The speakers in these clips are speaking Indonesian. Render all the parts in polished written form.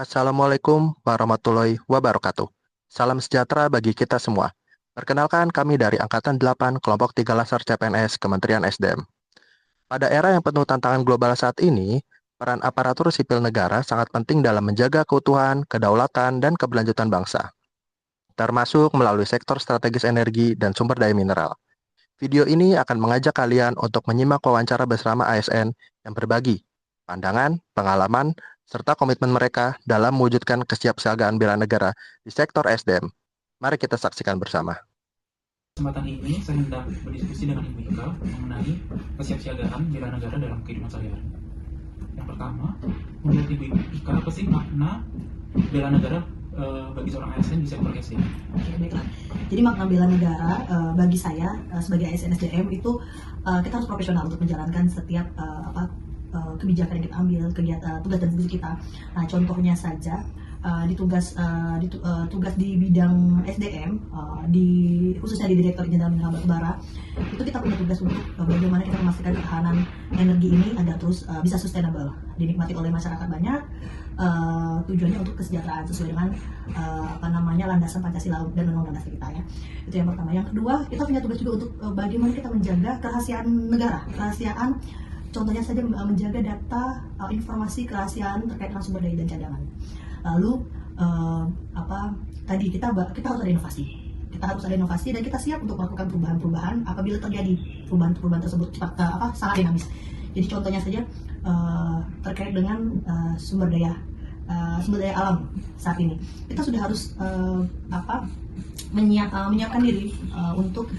Assalamualaikum warahmatullahi wabarakatuh. Salam sejahtera bagi kita semua. Perkenalkan kami dari Angkatan 8 Kelompok 3 Laser CPNS Kementerian SDM. Pada era yang penuh tantangan global saat ini, peran aparatur sipil negara sangat penting dalam menjaga keutuhan, kedaulatan, dan keberlanjutan bangsa, termasuk melalui sektor strategis energi dan sumber daya mineral. Video ini akan mengajak kalian untuk menyimak wawancara bersama ASN yang berbagi pandangan, pengalaman, serta komitmen mereka dalam mewujudkan kesiapsiagaan bela negara di sektor SDM. Mari kita saksikan bersama. Kesempatan ini saya hendak berdiskusi dengan Ibu Ika mengenai kesiapsiagaan bela negara dalam kehidupan sehari-hari. Yang pertama, menurut Ibu Ika, apa sih makna bela negara bagi seorang ASN di sektor SDM? Oke, baiklah. Jadi makna bela negara bagi saya sebagai ASN SDM itu kita harus profesional untuk menjalankan setiap kebijakan yang kita ambil, kegiatan tugas dan fungsi kita. Nah, contohnya saja tugas di bidang SDM, khususnya di Direktorat Jenderal Mineral Batubara, itu kita punya tugas untuk bagaimana kita memastikan ketahanan energi ini agar terus bisa sustainable, dinikmati oleh masyarakat banyak. Tujuannya untuk kesejahteraan sesuai dengan landasan Pancasila dan Undang-Undang Dasar kita, ya. Itu yang pertama. Yang kedua, kita punya tugas juga untuk bagaimana kita menjaga kerahasiaan negara, kerahasiaan. Contohnya saja menjaga data, informasi kerahasiaan terkait dengan sumber daya dan cadangan. Lalu kita harus ada inovasi. Kita harus ada inovasi dan kita siap untuk melakukan perubahan-perubahan apabila terjadi perubahan tersebut sangat dinamis. Jadi contohnya saja terkait dengan sumber daya alam saat ini. Kita sudah harus menyiapkan diri untuk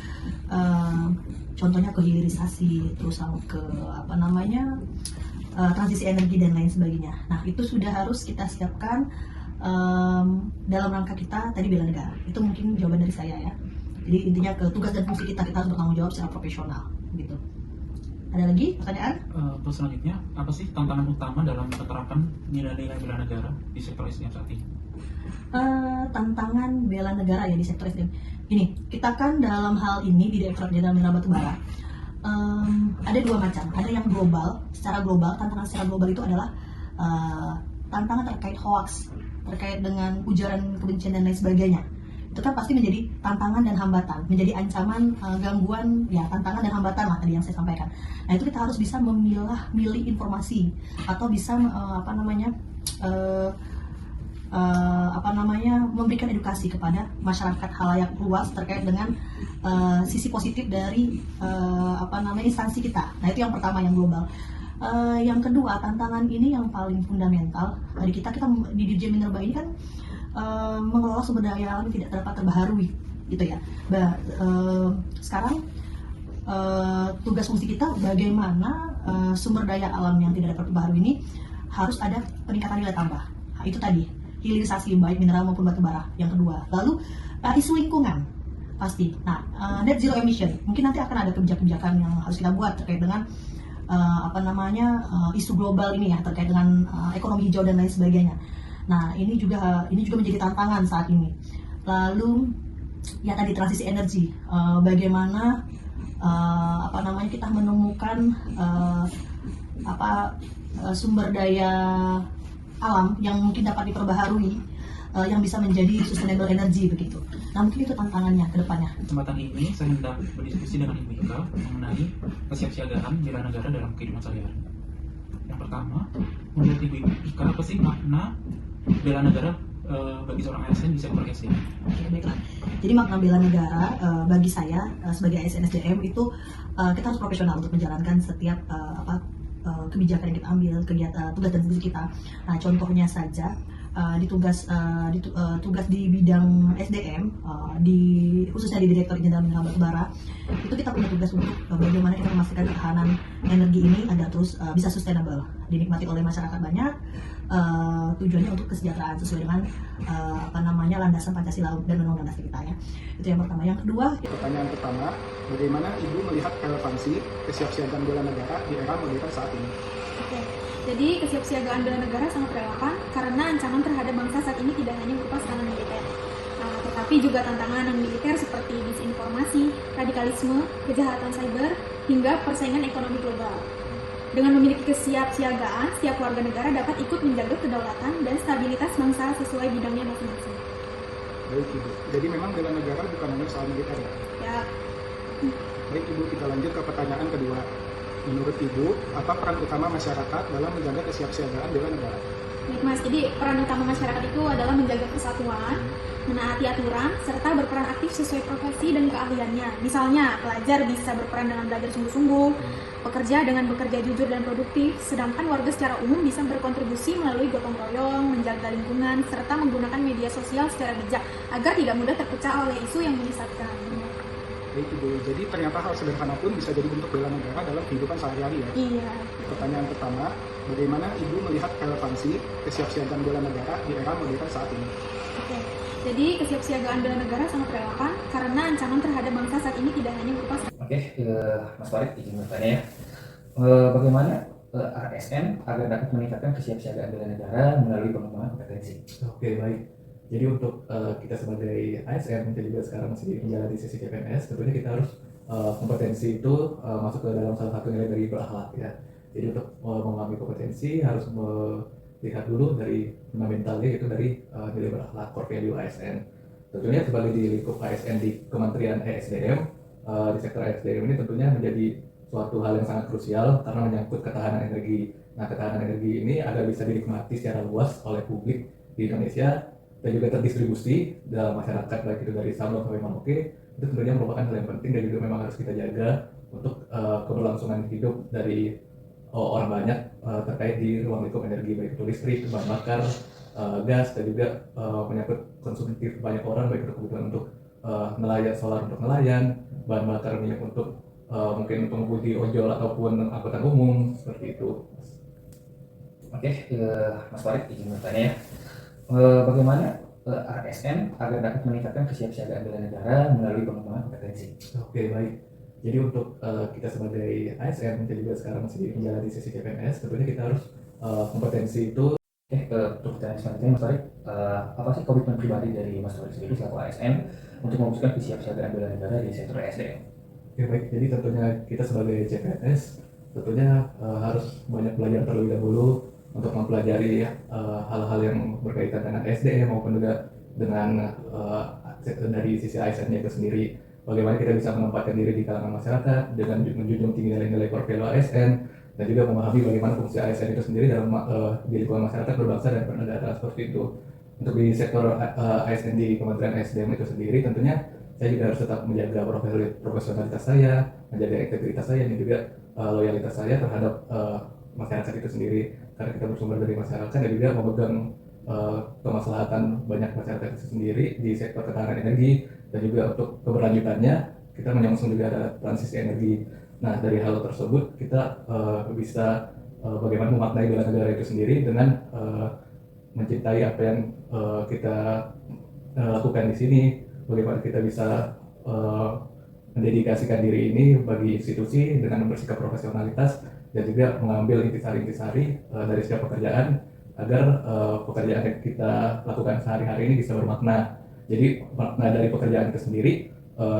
contohnya ke hilirisasi, terus ke transisi energi dan lain sebagainya. Nah, itu sudah harus kita siapkan dalam rangka kita tadi bela negara. Itu mungkin jawaban dari saya, ya. Jadi intinya ke tugas dan fungsi kita harus bertanggung jawab secara profesional, gitu. Ada lagi pertanyaan? Terus selanjutnya, apa sih tantangan utama dalam menerapkan nilai-nilai bela negara di sektor SDM saat ini? Tantangan bela negara ya di sektor SDM. Ini, kita kan dalam hal ini di Direktorat Jenderal Mineral Batubara ada dua macam. Ada yang global, secara global. Tantangan secara global itu adalah tantangan terkait hoax, terkait dengan ujaran kebencian dan lain sebagainya. Itu kan pasti menjadi tantangan dan hambatan, menjadi ancaman, gangguan, ya, tantangan dan hambatan lah tadi yang saya sampaikan. Nah, itu kita harus bisa milih informasi atau bisa memberikan edukasi kepada masyarakat halayak luas terkait dengan sisi positif dari instansi kita. Nah, itu yang pertama, yang global. Yang kedua, tantangan ini yang paling fundamental dari kita di Dirjen Minerba ini kan mengelola sumber daya alam tidak dapat terbaharui, gitu ya. Sekarang tugas fungsi kita bagaimana sumber daya alam yang tidak dapat terbaharui ini harus ada peningkatan nilai tambah. Nah, itu tadi hilirisasi baik mineral maupun batubara. Yang kedua, lalu isu lingkungan pasti. Nah, net zero emission mungkin nanti akan ada kebijakan-kebijakan yang harus kita buat terkait dengan isu global ini, ya, terkait dengan ekonomi hijau dan lain sebagainya. Nah, ini juga menjadi tantangan saat ini. Lalu ya tadi transisi energi, bagaimana kita menemukan sumber daya alam yang mungkin dapat diperbaharui, yang bisa menjadi sustainable energy begitu. Nah, mungkin itu tantangannya ke depannya. Kesempatan ini saya hendak berdiskusi dengan Ibu Ika mengenai kesiapsiagaan bela negara dalam kehidupan sehari-hari. Yang pertama, menurut Ibu Ika, apa sih makna bela negara bagi seorang ASN di sektor SDM? Oke, baiklah. Jadi makna bela negara bagi saya sebagai ASN SDM itu kita harus profesional untuk menjalankan setiap kebijakan yang kita ambil, kegiatan tugas dan fungsi kita. Nah, contohnya saja tugas di bidang SDM, khususnya di Direktorat Jenderal Mineral Batubara, itu kita punya tugas untuk bagaimana kita memastikan ketahanan energi ini agar terus bisa sustainable, dinikmati oleh masyarakat banyak. Tujuannya untuk kesejahteraan sesuai dengan landasan Pancasila dan Undang-Undang Dasar kita, ya. Itu yang pertama. Yang kedua, pertanyaan pertama, bagaimana Ibu melihat relevansi kesiapsiagaan bela negara di era modern saat ini? Oke, jadi kesiapsiagaan bela negara sangat relevan karena ancaman terhadap bangsa saat ini tidak hanya berupa serangan militer, tetapi juga tantangan non-militer seperti disinformasi, radikalisme, kejahatan cyber, hingga persaingan ekonomi global. Dengan memiliki kesiapsiagaan, setiap warga negara dapat ikut menjaga kedaulatan dan stabilitas bangsa sesuai bidangnya masing-masing. Baik Ibu, jadi memang bela negara bukan hanya soal militer ya? Ya, Baik Ibu, kita lanjut ke pertanyaan kedua. Menurut Ibu, apa peran utama masyarakat dalam menjaga kesiapsiagaan bela negara? baik Mas. Jadi peran utama masyarakat itu adalah menjaga persatuan, menaati aturan, serta berperan aktif sesuai profesi dan keahliannya. Misalnya, pelajar bisa berperan dengan belajar sungguh-sungguh, pekerja dengan bekerja jujur dan produktif, sedangkan warga secara umum bisa berkontribusi melalui gotong royong, menjaga lingkungan, serta menggunakan media sosial secara bijak agar tidak mudah terpecah oleh isu yang menyesatkan. Baik Ibu, jadi ternyata hal sederhana pun bisa jadi bentuk bela negara dalam kehidupan sehari-hari ya? Iya. Pertanyaan pertama, bagaimana Ibu melihat relevansi kesiapsiagaan bela negara di era modern saat ini? Oke. Jadi kesiapsiagaan bela negara sangat relevan karena ancaman terhadap bangsa saat ini tidak hanya berupa Oke, Mas Farid izin bertanya ya. Bagaimana ASN agar dapat meningkatkan kesiapsiagaan bela negara melalui pengembangan kompetensi? Oke, baik. Jadi untuk kita sebagai ASN, kita juga sekarang masih menjalani sisi CPNS, tentunya kita harus kompetensi itu masuk ke dalam salah satu nilai dari berakhlak ya. Jadi untuk mengambil kompetensi harus melihat dulu dari fundamentalnya, yaitu dari nilai berakhlak, core value ASN. Tentunya sebagai di lingkup ASN di Kementerian ESDM, di sektor ESDM ini tentunya menjadi suatu hal yang sangat krusial karena menyangkut ketahanan energi. Nah, ketahanan energi ini agar bisa dinikmati secara luas oleh publik di Indonesia dan juga terdistribusi dalam masyarakat, baik itu dari Sabang sampai Merauke, itu tentunya merupakan hal yang penting dan juga memang harus kita jaga untuk keberlangsungan hidup dari orang banyak terkait di ruang lingkup energi, baik itu listrik, bahan bakar, gas, dan juga menyangkut konsumtif banyak orang, baik itu kebutuhan untuk nelayan, solar untuk nelayan, bahan bakar minyak untuk mungkin pengemudi ojol ataupun angkutan umum, seperti itu. Oke, Mas Farid izin bertanya ya. Bagaimana ASN agar dapat meningkatkan kesiapsiagaan bela negara melalui pengembangan kompetensi? Oke, baik. Jadi untuk kita sebagai ASN, kita juga sekarang masih menjalani sisi CPNS, tentunya kita harus kompetensi itu. Oke, untuk pertanyaan selanjutnya Mas Farid, apa sih komitmen pribadi dari Mas Farid sendiri selaku ASN untuk mewujudkan kesiapsiagaan bela negara di sektor SDM? Oke, baik. Jadi tentunya kita sebagai CPNS tentunya harus banyak belajar terlebih dahulu untuk mempelajari hal-hal yang berkaitan dengan SDM maupun juga dengan dari sisi ASN-nya itu sendiri. Bagaimana kita bisa menempatkan diri di kalangan masyarakat dengan menjunjung tinggi nilai-nilai core value ASN dan juga memahami bagaimana fungsi ASN itu sendiri dalam di lingkungan masyarakat berbangsa dan bernegara, seperti itu. Untuk di sektor ASN di Kementerian SDM itu sendiri, tentunya saya juga harus tetap menjaga profesionalitas saya, menjaga integritas saya, dan juga loyalitas saya terhadap masyarakat itu sendiri, karena kita bersumber dari masyarakat dan juga memegang kemaslahatan banyak masyarakat itu sendiri di sektor ketahanan energi, dan juga untuk keberlanjutannya kita menyongsong juga ada transisi energi. Nah, dari hal tersebut kita bisa bagaimana memaknai bela negara itu sendiri dengan mencintai apa yang kita lakukan di sini, bagaimana kita bisa mendedikasikan diri ini bagi institusi dengan bersikap profesionalitas dan juga mengambil intisari-intisari dari setiap pekerjaan agar pekerjaan yang kita lakukan sehari-hari ini bisa bermakna. Jadi makna dari pekerjaan itu sendiri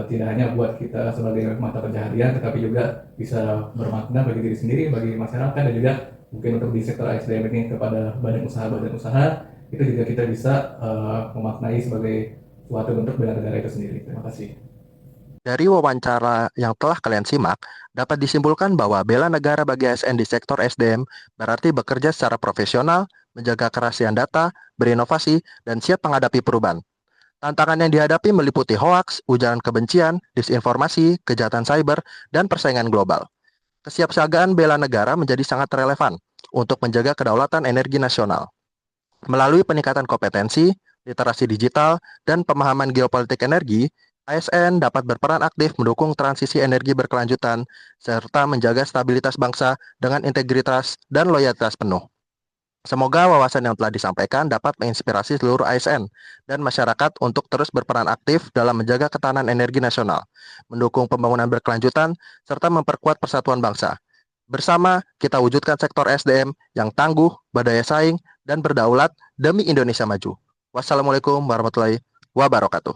tidak hanya buat kita sebagai mata pencaharian, tetapi juga bisa bermakna bagi diri sendiri, bagi masyarakat, dan juga mungkin untuk di sektor SDM ini kepada badan usaha itu juga kita bisa memaknai sebagai suatu bentuk bela negara itu sendiri. Terima kasih. Dari wawancara yang telah kalian simak, dapat disimpulkan bahwa bela negara bagi ASN di sektor SDM berarti bekerja secara profesional, menjaga kerahasiaan data, berinovasi, dan siap menghadapi perubahan. Tantangan yang dihadapi meliputi hoaks, ujaran kebencian, disinformasi, kejahatan cyber, dan persaingan global. Kesiapsiagaan bela negara menjadi sangat relevan untuk menjaga kedaulatan energi nasional. Melalui peningkatan kompetensi, literasi digital, dan pemahaman geopolitik energi, ASN dapat berperan aktif mendukung transisi energi berkelanjutan serta menjaga stabilitas bangsa dengan integritas dan loyalitas penuh. Semoga wawasan yang telah disampaikan dapat menginspirasi seluruh ASN dan masyarakat untuk terus berperan aktif dalam menjaga ketahanan energi nasional, mendukung pembangunan berkelanjutan, serta memperkuat persatuan bangsa. Bersama, kita wujudkan sektor SDM yang tangguh, berdaya saing, dan berdaulat demi Indonesia maju. Wassalamualaikum warahmatullahi wabarakatuh.